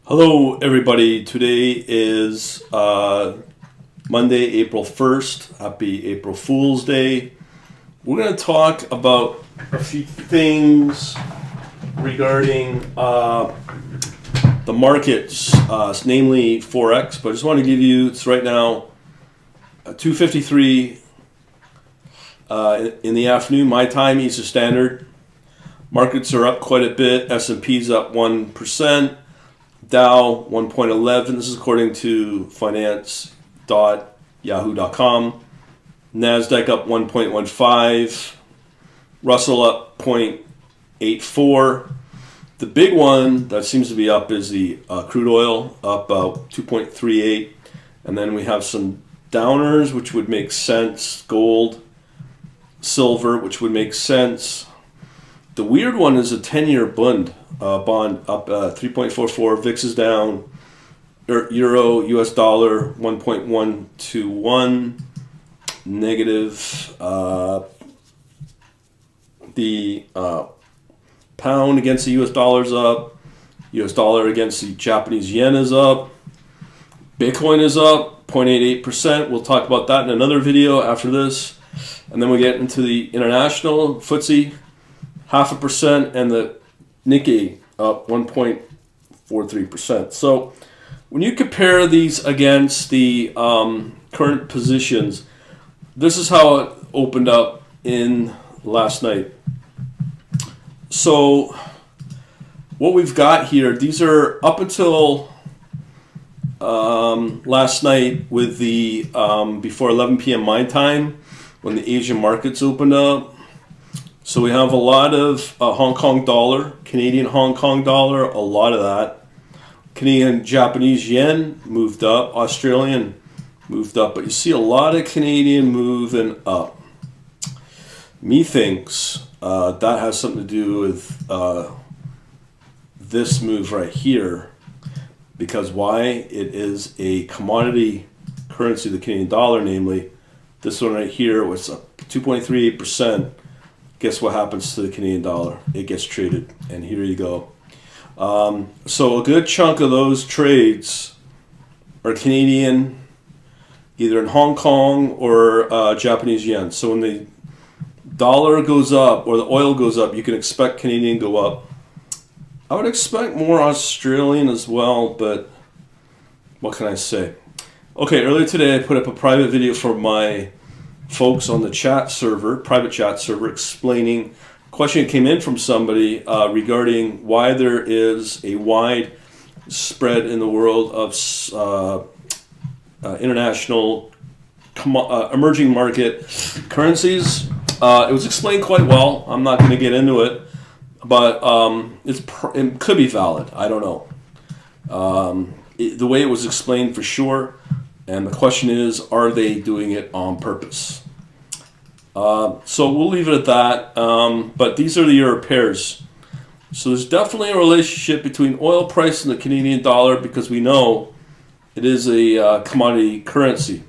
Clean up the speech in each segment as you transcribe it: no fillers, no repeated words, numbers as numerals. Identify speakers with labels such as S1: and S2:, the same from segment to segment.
S1: Hello, everybody. Today is Monday, April 1st. Happy April Fool's Day. We're going to talk about a few things regarding the markets, namely Forex. But I just want to give you, it's right now 2:53 in the afternoon, my time, Eastern Standard. Markets are up quite a bit. S&P's up 1%. Dow 1.11. This is according to finance.yahoo.com. Nasdaq up 1.15. Russell up 0.84. The big one that seems to be up is the crude oil, up about 2.38. And then we have some downers, which would make sense. Gold, silver, which would make sense. The weird one is a 10-year bond up 3.44. VIX is down. Euro, US dollar 1.121 negative. The pound against the US dollar is up. US dollar against the Japanese yen is up. Bitcoin is up 0.88%. We'll talk about that in another video after this. And then we get into the international FTSE. 0.5%, and the Nikkei up 1.43%. So when you compare these against the current positions, this is how it opened up in last night. So what we've got here, these are up until last night with the before 11 p.m. my time when the Asian markets opened up. So we have a lot of Hong Kong dollar, Canadian Hong Kong dollar, a lot of that. Canadian Japanese yen moved up, Australian moved up, but you see a lot of Canadian moving up. Methinks that has something to do with this move right here. Because why? It is a commodity currency, the Canadian dollar, namely. This one right here was up 2.38%. Guess what happens to the Canadian dollar? It gets traded, and here you go. So a good chunk of those trades are Canadian, either in Hong Kong or Japanese yen. So when the dollar goes up or the oil goes up, you can expect Canadian go up. I would expect more Australian as well, but what can I say? Okay, earlier today I put up a private video for my folks on the chat server, private chat server, explaining a question that came in from somebody regarding why there is a wide spread in the world of international emerging market currencies. It was explained quite well. I'm not going to get into it, but it could be valid. I don't know. The way it was explained for sure. And the question is, are they doing it on purpose? So we'll leave it at that. But these are the euro pairs. So there's definitely a relationship between oil price and the Canadian dollar because we know it is a commodity currency.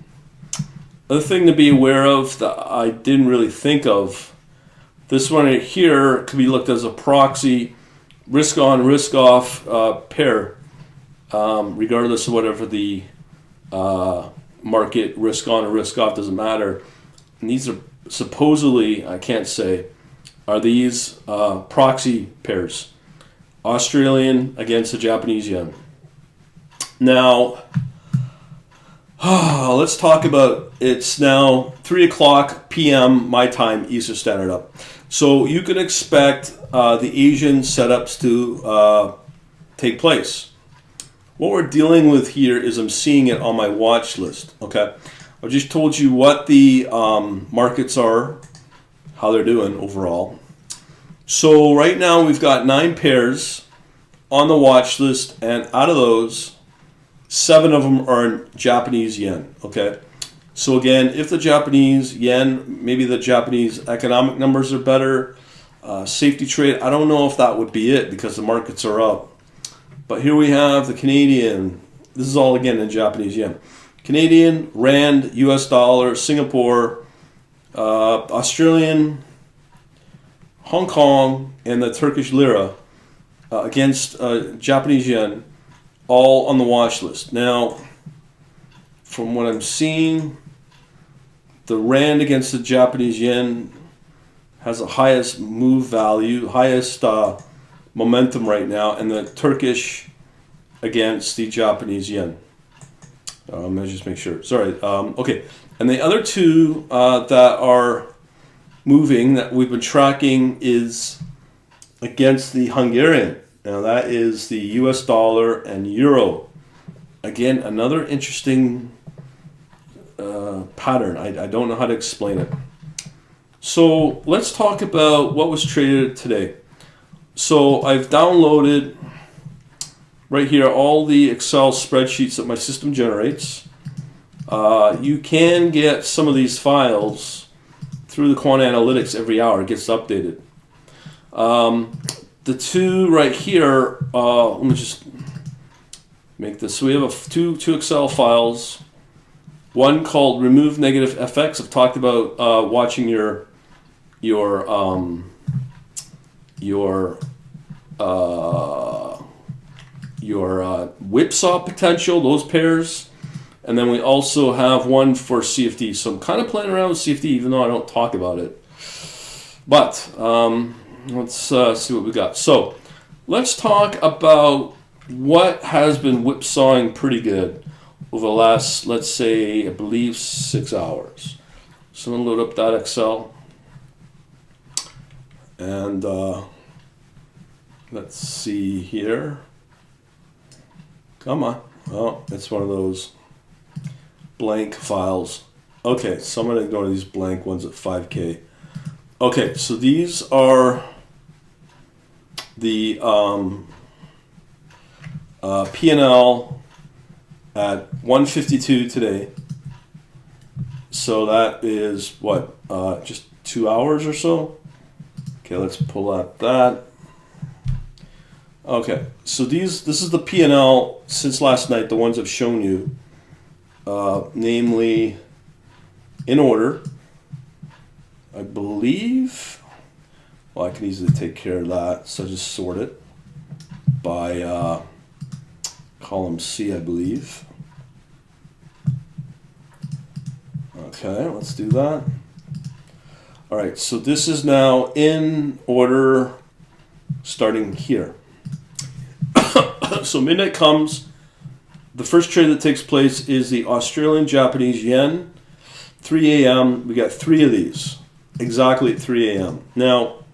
S1: Other thing to be aware of that I didn't really think of, this one right here could be looked as a proxy risk on, risk off pair, regardless of whatever the market risk on or risk off, doesn't matter. And these are supposedly, I can't say, are these proxy pairs. Australian against the Japanese yen. Now, let's talk about, it's now 3 o'clock p.m. my time, Eastern Standard up. So you can expect the Asian setups to take place. What we're dealing with here is I'm seeing it on my watch list, okay? I just told you what the markets are, how they're doing overall. So right now we've got 9 pairs on the watch list, and out of those, 7 of them are in Japanese yen, okay? So again, if the Japanese yen, maybe the Japanese economic numbers are better, safety trade, I don't know if that would be it because the markets are up. But here we have the Canadian. This is all again in Japanese yen. Canadian, Rand, US dollar, Singapore, Australian, Hong Kong, and the Turkish lira against Japanese yen all on the watch list. Now, from what I'm seeing, the rand against the Japanese yen has the highest move value, highest momentum right now, and the Turkish against the Japanese yen. Let me just make sure. Sorry. Okay. And the other two that are moving that we've been tracking is against the Hungarian. Now that is the US dollar and euro. Again, another interesting pattern. I don't know how to explain it. So let's talk about what was traded today. So I've downloaded right here all the Excel spreadsheets that my system generates. You can get some of these files through the Quant Analytics every hour. It gets updated. The two right here, let me just make this. So we have two Excel files. One called Remove Negative FX. I've talked about watching your whipsaw potential, those pairs. And then we also have one for CFD. So I'm kind of playing around with CFD, even though I don't talk about it. But let's see what we got. So let's talk about what has been whipsawing pretty good over the last, let's say, I believe 6 hours. So I'm going to load up that Excel. And let's see here. Come on. Oh, it's one of those blank files. Okay, so I'm going to ignore these blank ones at 5K. Okay, so these are the P&L at 152 today. So that is what, just 2 hours or so? Okay, let's pull out that. Okay, so this is the P&L since last night, the ones I've shown you, namely in order, I believe. Well, I can easily take care of that, so just sort it by column C, I believe. Okay, let's do that. All right, so this is now in order starting here. So midnight comes. The first trade that takes place is the Australian Japanese yen. 3 a.m. We got 3 of these exactly at 3 a.m. Now,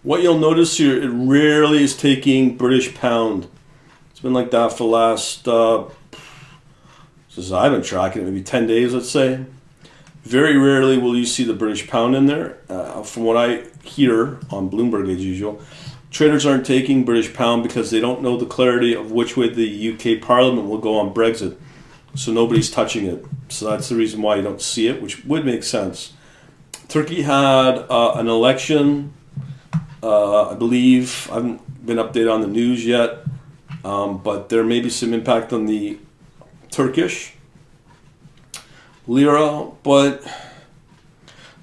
S1: what you'll notice here, it rarely is taking British pound. It's been like that for the last, since I've been tracking it, maybe 10 days, let's say. Very rarely will you see the British pound in there. From what I hear on Bloomberg as usual, traders aren't taking British pound because they don't know the clarity of which way the UK Parliament will go on Brexit. So nobody's touching it. So that's the reason why you don't see it, which would make sense. Turkey had an election, I believe. I haven't been updated on the news yet, but there may be some impact on the Turkish lira. But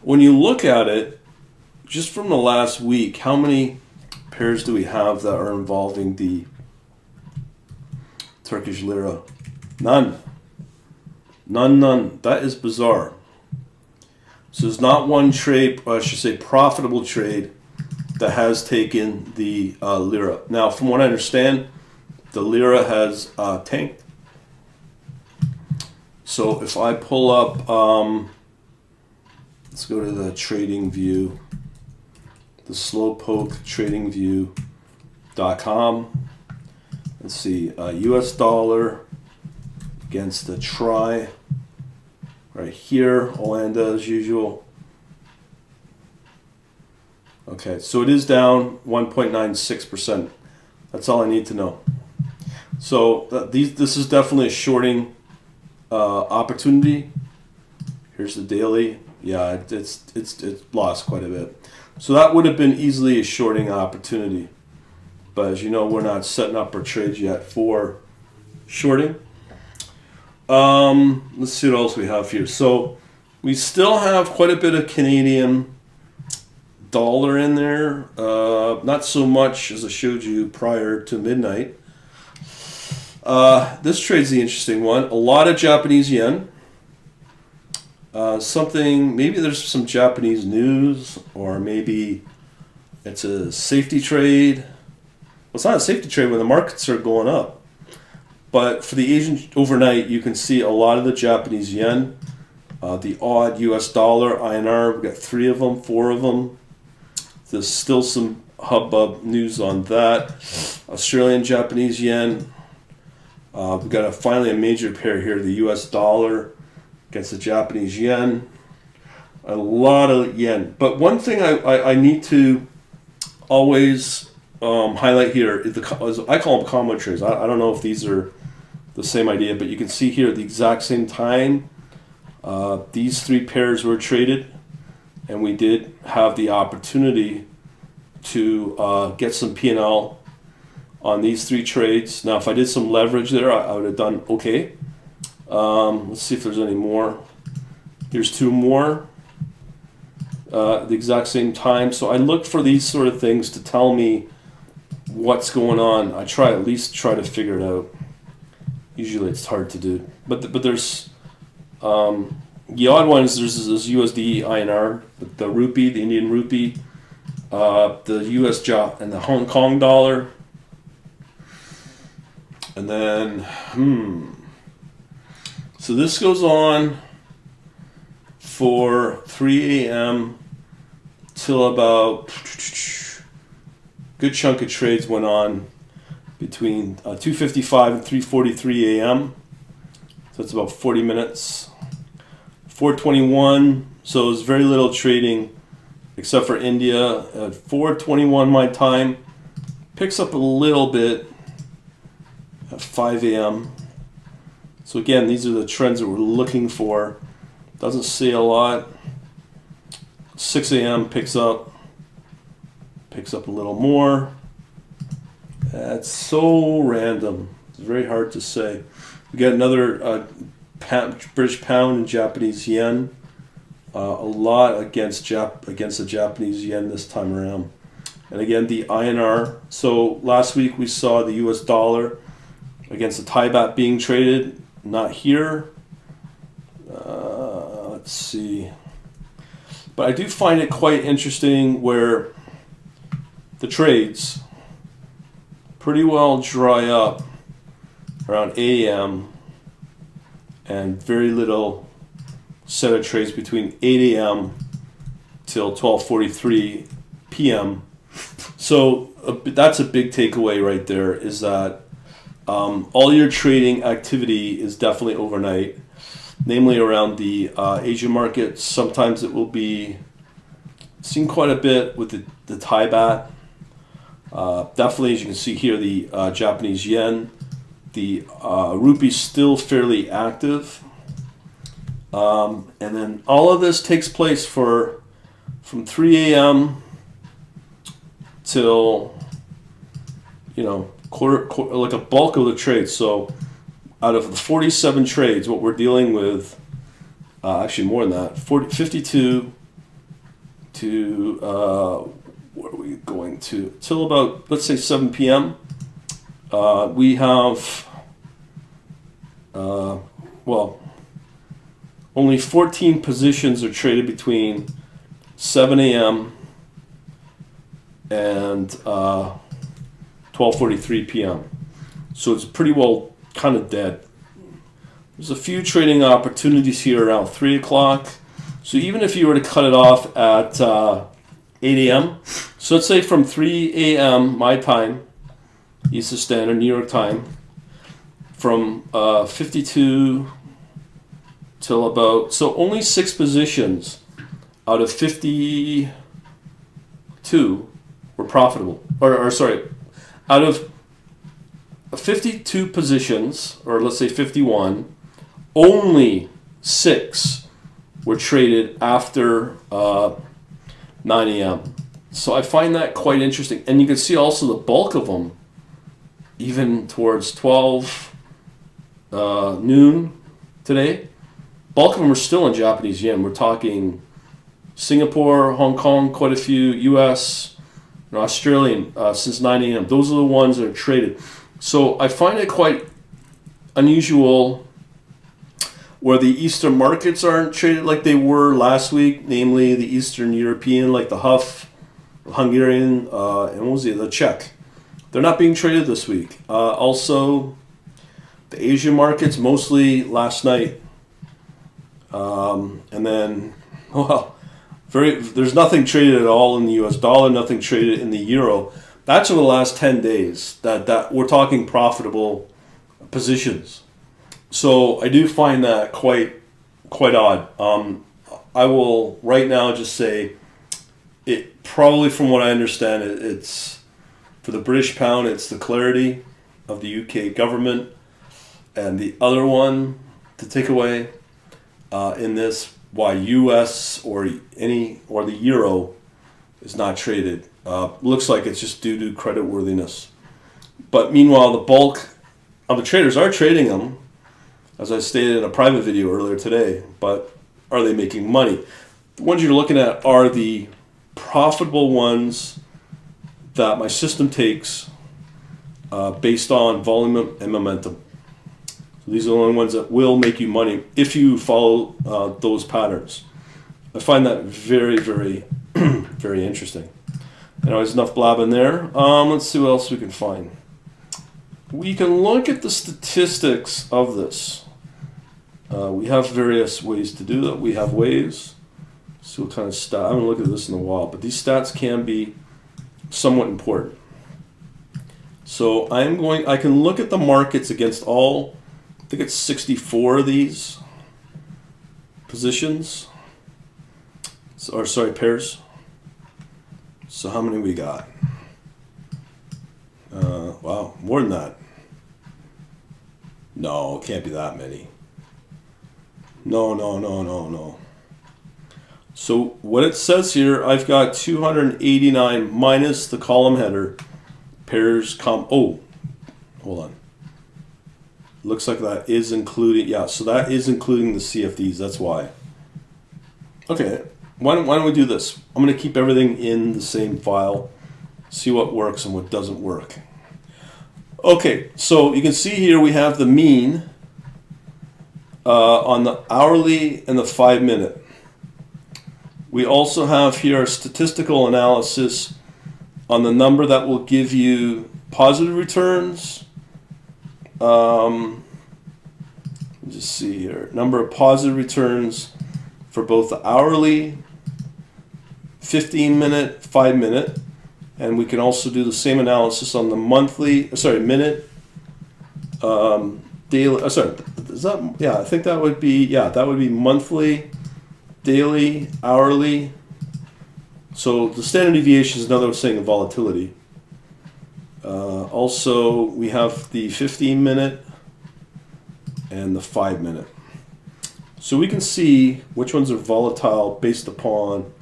S1: when you look at it, just from the last week, how many pairs do we have that are involving the Turkish lira? None. None. That is bizarre. So there's not one trade, or I should say profitable trade, that has taken the lira. Now, from what I understand, the lira has tanked. So if I pull up, let's go to the trading view, the slowpoke trading view.com. Let's see, US dollar against the Tri right here, Olanda as usual. Okay, so it is down 1.96%. That's all I need to know. So this is definitely a shorting opportunity. Here's the daily. Yeah, it's lost quite a bit. So that would have been easily a shorting opportunity. But as you know, we're not setting up our trades yet for shorting. Let's see what else we have here. So we still have quite a bit of Canadian dollar in there. Not so much as I showed you prior to midnight. This trade's the interesting one. A lot of Japanese yen. Maybe there's some Japanese news, or maybe it's a safety trade. Well, it's not a safety trade when the markets are going up. But for the Asian overnight, you can see a lot of the Japanese yen, the odd US dollar, INR. We've got 3 of them, 4 of them. There's still some hubbub news on that. Australian Japanese yen. We've got finally a major pair here, the US dollar against the Japanese yen. A lot of yen. But one thing I need to always highlight here, I call them combo trades. I don't know if these are the same idea, but you can see here at the exact same time, these 3 pairs were traded, and we did have the opportunity to get some P&L on these 3 trades. Now, if I did some leverage there, I would have done okay. Let's see if there's any more. Here's 2 more at the exact same time. So I look for these sort of things to tell me what's going on. I at least try to figure it out. Usually it's hard to do. But there's the odd ones. There's this USD INR, the rupee, the Indian rupee, the US JPY, and the Hong Kong dollar. And then, so this goes on for 3 a.m. till about good chunk of trades went on between 2:55 and 3:43 a.m. So it's about 40 minutes. 4:21. So there's very little trading except for India at 4:21 my time. Picks up a little bit at 5 a.m. So again, these are the trends that we're looking for. Doesn't say a lot. 6 a.m. picks up a little more. That's so random. It's very hard to say. We got another British pound and Japanese yen. A lot against the Japanese yen this time around. And again, the INR. So last week we saw the US dollar against the Thai baht being traded. Not here. Let's see. But I do find it quite interesting where the trades pretty well dry up around 8 a.m. and very little set of trades between 8 a.m. till 12:43 p.m. So that's a big takeaway right there, is that all your trading activity is definitely overnight, namely around the Asian markets. Sometimes it will be seen quite a bit with the Thai baht. Definitely, as you can see here, the Japanese yen. The rupee is still fairly active. And then all of this takes place from 3 a.m. till, quarter, like a bulk of the trades. So out of the 47 trades, what we're dealing with, actually more than that, 52 to, what are we going to, till about, let's say 7 p.m. We have, only 14 positions are traded between 7 a.m. and 12:43 p.m. So it's pretty well kind of dead. There's a few trading opportunities here around 3 o'clock. So even if you were to cut it off at 8 a.m., so let's say from 3 a.m. my time, Eastern Standard, New York time, from 52 till about, so only 6 positions out of 52 were profitable. Or sorry, out of 52 positions, or let's say 51, only 6 were traded after 9 a.m. So I find that quite interesting. And you can see also the bulk of them, even towards 12 noon today, bulk of them are still in Japanese yen. We're talking Singapore, Hong Kong, quite a few, US, and Australian since 9 a.m. Those are the ones that are traded. So I find it quite unusual where the Eastern markets aren't traded like they were last week, namely the Eastern European, like the HUF, Hungarian, and what was the Czech. They're not being traded this week. Also, the Asian markets, mostly last night. And then, well, there's nothing traded at all in the US dollar, nothing traded in the euro. That's over the last 10 days that we're talking profitable positions. So I do find that quite odd. I will right now just say it probably, from what I understand, it's for the British pound, it's the clarity of the UK government, and the other one to take away in this, why US or the euro is not traded. Looks like it's just due to credit worthiness. But meanwhile, the bulk of the traders are trading them, as I stated in a private video earlier today. But are they making money? The ones you're looking at are the profitable ones that my system takes based on volume and momentum. So these are the only ones that will make you money if you follow those patterns. I find that very, very, very interesting. Anyways, enough blabbing there. Let's see what else we can find. We can look at the statistics of this. We have various ways to do that. We have ways. So what kind of stat? I haven't looked at this in a while, but these stats can be somewhat important. So I can look at the markets against all, I think it's 64 of these positions. Pairs. So how many we got? Wow, more than that. No, it can't be that many. No. So what it says here, I've got 289 minus the column header. Pairs hold on. Looks like that is including, yeah, so that is including the CFDs, that's why. Okay, why don't we do this? I'm going to keep everything in the same file, see what works and what doesn't work. Okay, so you can see here we have the mean on the hourly and the 5 minute. We also have here a statistical analysis on the number that will give you positive returns. Let's just see here. Number of positive returns for both the hourly, 15 minute, 5 minute. And we can also do the same analysis on the minute, daily. I think that would be monthly, daily, hourly. So the standard deviation is another way of saying volatility. Also, we have the 15 minute and the 5 minute. So we can see which ones are volatile based upon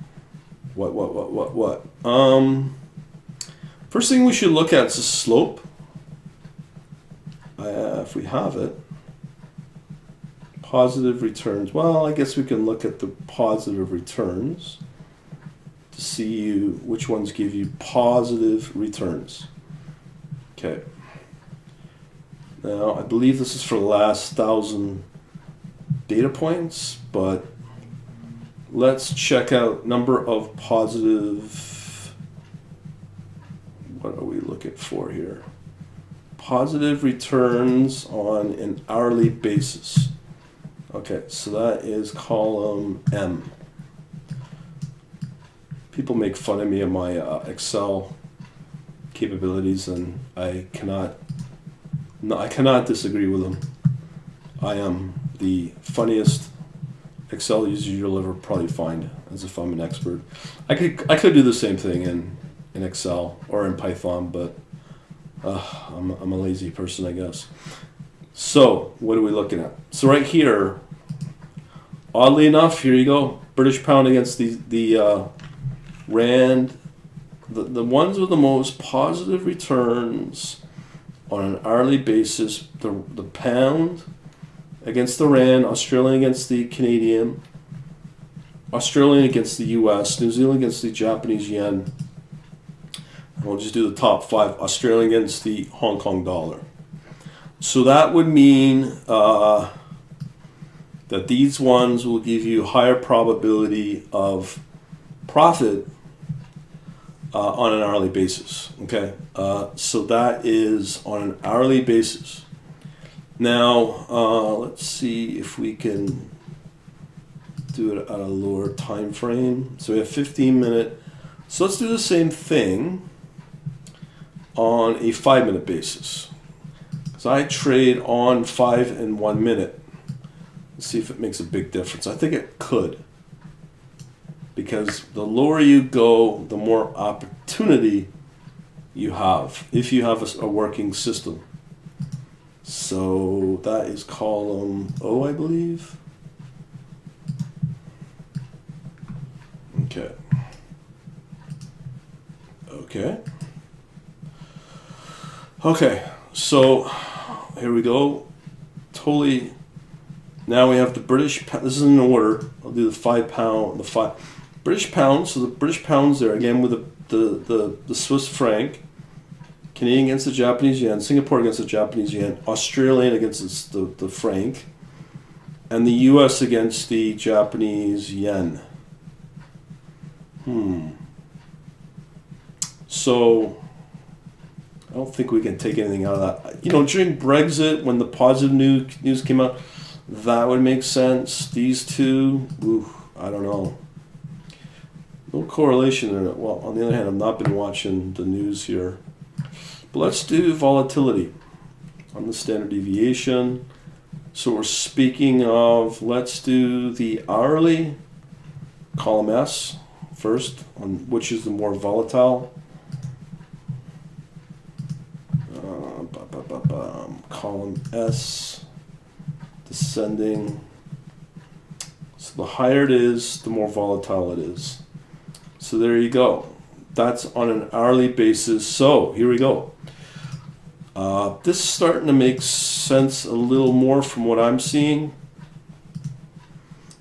S1: what. First thing we should look at is the slope. If we have it. Positive returns. Well, I guess we can look at the positive returns to see which ones give you positive returns. Okay. Now, I believe this is for the last 1,000 data points, but let's check out number of positive. What are we looking for here? Positive returns on an hourly basis. Okay, so that is column M. People make fun of me and my Excel capabilities, and I cannot disagree with them. I am the funniest Excel user you'll ever probably find, as if I'm an expert. I could do the same thing in Excel or in Python, but I'm a lazy person, I guess. So what are we looking at? So right here, oddly enough, here you go, British pound against the rand. The ones with the most positive returns on an hourly basis, the pound against the rand, Australian against the Canadian, Australian against the US, New Zealand against the Japanese yen. And we'll just do the top 5, Australian against the Hong Kong dollar. So that would mean that these ones will give you higher probability of profit on an hourly basis. Okay, so that is on an hourly basis. Now let's see if we can do it at a lower time frame. So we have 15-minute. So let's do the same thing on a 5-minute basis. So I trade on 5 and 1 minute. Let's see if it makes a big difference. I think it could. Because the lower you go, the more opportunity you have if you have a working system. So that is column O, I believe. Okay. Okay, so here we go. Totally. Now we have the British. This is in order. I'll do the £5. British pound. So the British pounds there again with the Swiss franc, Canadian against the Japanese yen, Singapore against the Japanese yen, Australian against the franc, and the U.S. against the Japanese yen. So I don't think we can take anything out of that. You know, during Brexit, when the positive news came out, that would make sense. These two, I don't know. No correlation there. Well, on the other hand, I've not been watching the news here. But let's do volatility on the standard deviation. So we're speaking of, let's do the hourly, column S first, on which is the more volatile. Column S, descending. So the higher it is, the more volatile it is. So there you go. That's on an hourly basis. So here we go. This is starting to make sense a little more from what I'm seeing.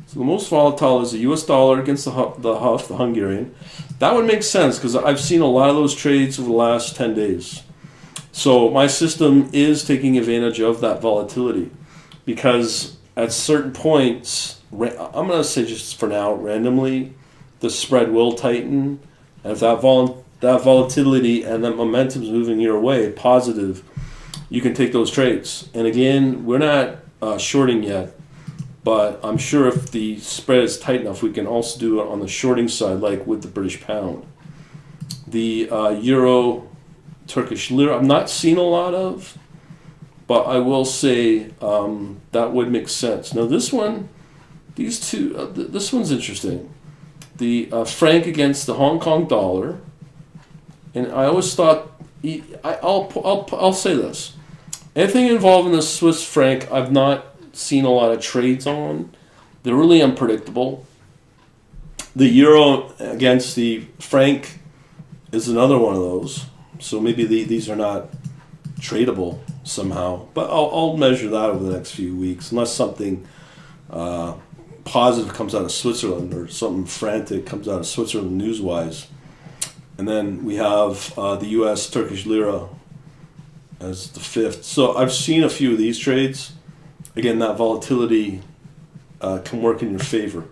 S1: So the most volatile is the US dollar against the Hungarian. That would make sense because I've seen a lot of those trades over the last 10 days. So my system is taking advantage of that volatility because at certain points, I'm going to say just for now, randomly, the spread will tighten. And if that volatility and that momentum is moving your way, positive, you can take those trades. And again, we're not shorting yet, but I'm sure if the spread is tight enough, we can also do it on the shorting side, like with the British pound. The euro, Turkish lira, I'm not seeing a lot of, but I will say that would make sense. Now this one, these two, this one's interesting. The franc against the Hong Kong dollar, and I always thought, I'll say this, anything involving the Swiss franc, I've not seen a lot of trades on. They're really unpredictable. The euro against the franc is another one of those. So maybe these are not tradable somehow, but I'll measure that over the next few weeks, unless something positive comes out of Switzerland or something frantic comes out of Switzerland news-wise. And then we have the U.S. Turkish lira as the fifth. So I've seen a few of these trades. Again, that volatility can work in your favor.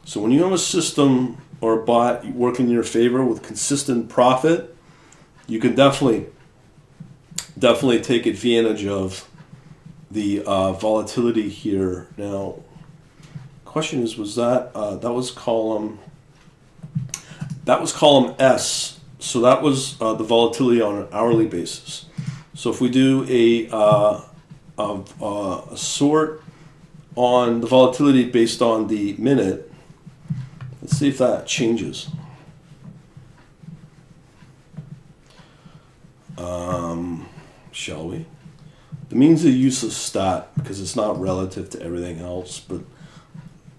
S1: So when you have a system or a bot working in your favor with consistent profit, you can definitely take advantage of the volatility here. Now, question is, was that was column S? So that was the volatility on an hourly basis. So if we do a sort on the volatility based on the minute, let's see if that changes. Shall we? The means a useless stat because it's not relative to everything else, but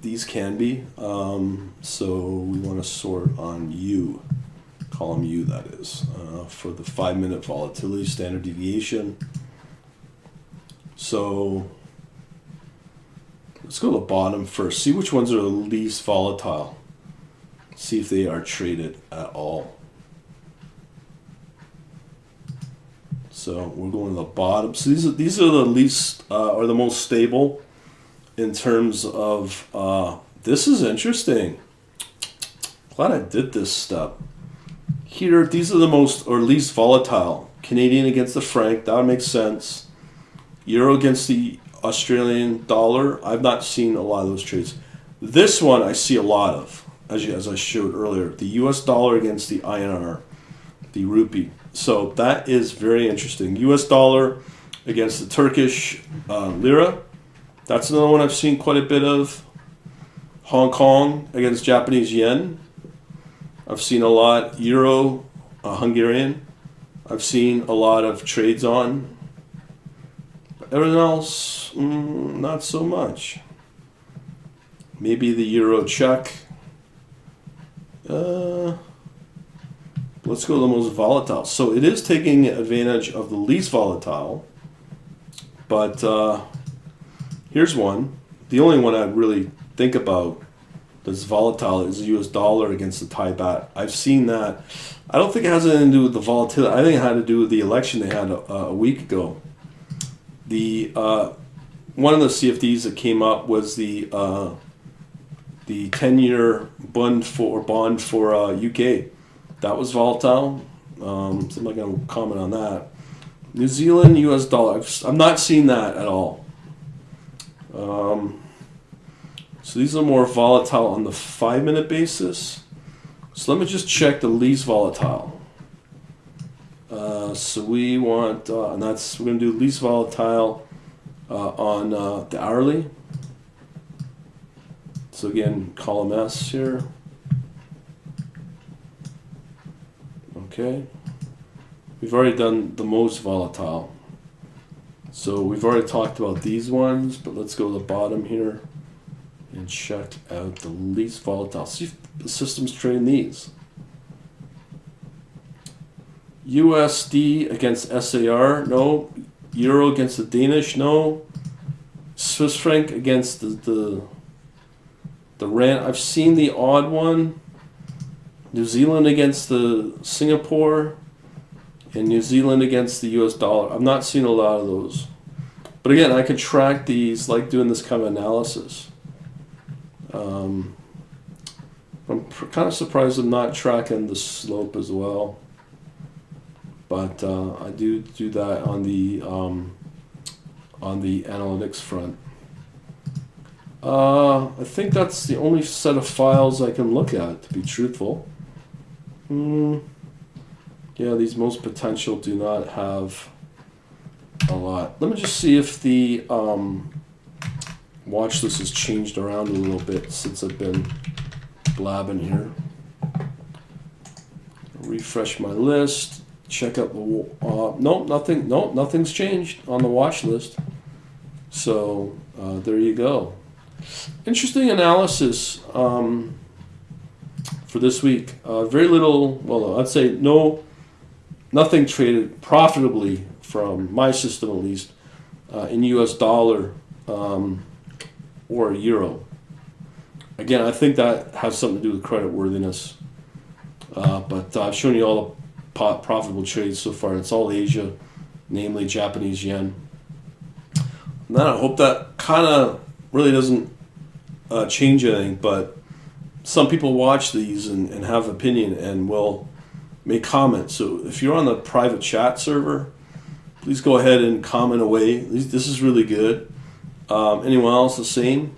S1: these can be. So we want to sort on U, column U that is, for the 5-minute volatility standard deviation. So let's go to the bottom first. See which ones are the least volatile. See if they are traded at all. So So we're going to the bottom. So these are the least or the most stable in terms of. This is interesting. Glad I did this step. Here, these are the most or least volatile. Canadian against the franc, that makes sense. Euro against the Australian dollar, I've not seen a lot of those trades. This one I see a lot of, as I showed earlier. The US dollar against the INR, the rupee. So that is very interesting. US dollar against the Turkish lira. That's another one I've seen quite a bit of. Hong Kong against Japanese yen. I've seen a lot. Euro, Hungarian. I've seen a lot of trades on. Everything else, not so much. Maybe the Euro Czech. Let's go to the most volatile. So it is taking advantage of the least volatile. But here's one. The only one I really think about that's volatile is the US dollar against the Thai baht. I've seen that. I don't think it has anything to do with the volatility. I think it had to do with the election they had a week ago. The one of the CFDs that came up was the 10-year bond for UK. That was volatile. So I'm not going to comment on that. New Zealand, US dollar. I'm not seeing that at all. So these are more volatile on the 5-minute basis. So let me just check the least volatile. So we want, and we're going to do least volatile on the hourly. So again, column S here. Okay. We've already done the most volatile. So we've already talked about these ones, but let's go to the bottom here and check out the least volatile. See if the system's trading these. USD against SAR, no. Euro against the Danish, no. Swiss franc against the rand. I've seen the odd one. New Zealand against the Singapore, and New Zealand against the US dollar. I've not seen a lot of those. But again, I can track these, like doing this kind of analysis. I'm kind of surprised I'm not tracking the slope as well. But I do that on the analytics front. I think that's the only set of files I can look at, to be truthful. Yeah, these most potential do not have a lot. Let me just see if the watch list has changed around a little bit since I've been blabbing here. Refresh my list. Check out the nothing's changed on the watch list. So there you go. Interesting analysis for this week. Very little. Well, I'd say nothing traded profitably from my system, at least, in U.S. dollar or euro. Again, I think that has something to do with credit worthiness. But I've shown you all the profitable trades so far. It's all Asia, namely Japanese yen. And then I hope that kind of really doesn't change anything, but some people watch these and have opinion and will make comments. So if you're on the private chat server, please go ahead and comment away. This is really good. Anyone else the same?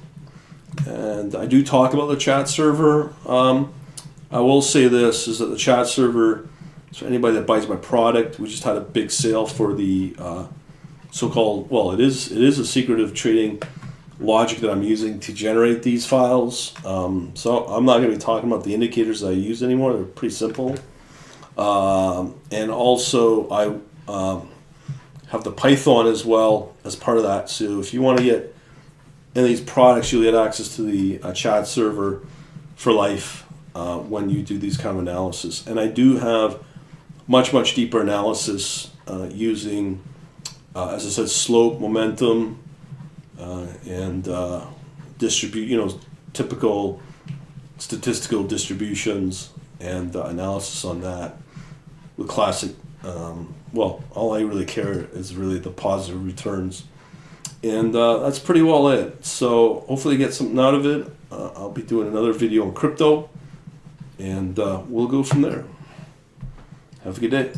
S1: And I do talk about the chat server. I will say this, is that the chat server, so anybody that buys my product, we just had a big sale for the so-called, well, it is a secretive trading logic that I'm using to generate these files. So I'm not going to be talking about the indicators that I use anymore. They're pretty simple. And also I have the Python as well as part of that. So if you want to get any of these products, you'll get access to the chat server for life when you do these kind of analysis. And I do have much deeper analysis using, as I said, slope, momentum, and typical statistical distributions and analysis on that with classic well, all I really care is really the positive returns. And that's pretty well it. So hopefully you get something out of it. I'll be doing another video on crypto, and we'll go from there. Have a good day.